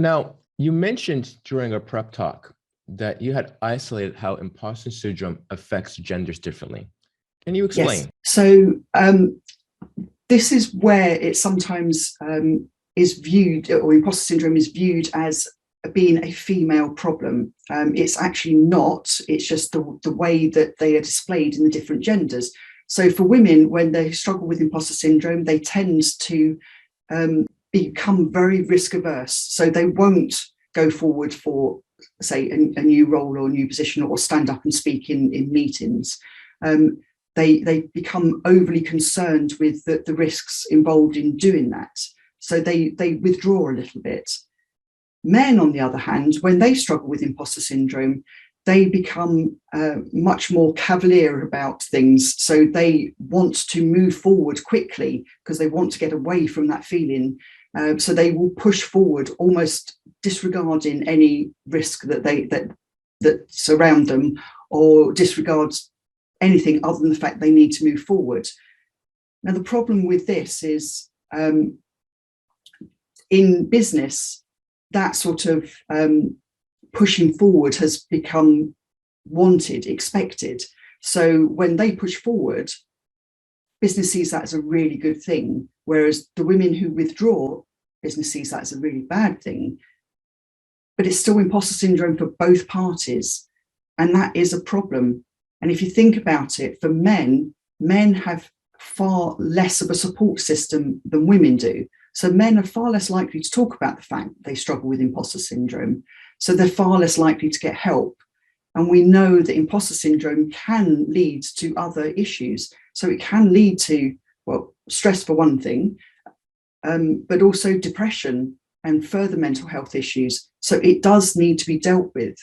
Now, you mentioned during our prep talk that you had isolated how imposter syndrome affects genders differently. Can you Yes. explain? So this is where it sometimes is viewed, or imposter syndrome is viewed as being a female problem. It's actually not. It's just the way that they are displayed in the different genders. So for women, when they struggle with imposter syndrome, they tend to become very risk averse. So they won't go forward for, say, a new role or a new position, or stand up and speak in meetings. They become overly concerned with the risks involved in doing that. So they withdraw a little bit. Men, on the other hand, when they struggle with imposter syndrome, they become much more cavalier about things. So they want to move forward quickly because they want to get away from that feeling. So they will push forward, almost disregarding any risk that surround them, or disregard anything other than the fact they need to move forward. Now, the problem with this is in business, that sort of pushing forward has become wanted, expected. So when they push forward, business sees that as a really good thing, whereas the women who withdraw, business sees that as a really bad thing. But it's still imposter syndrome for both parties, and that is a problem. And if you think about it, for men have far less of a support system than women do. So men are far less likely to talk about the fact that they struggle with imposter syndrome. So they're far less likely to get help. And we know that imposter syndrome can lead to other issues. So it can lead to, well, stress for one thing, but also depression and further mental health issues. So it does need to be dealt with.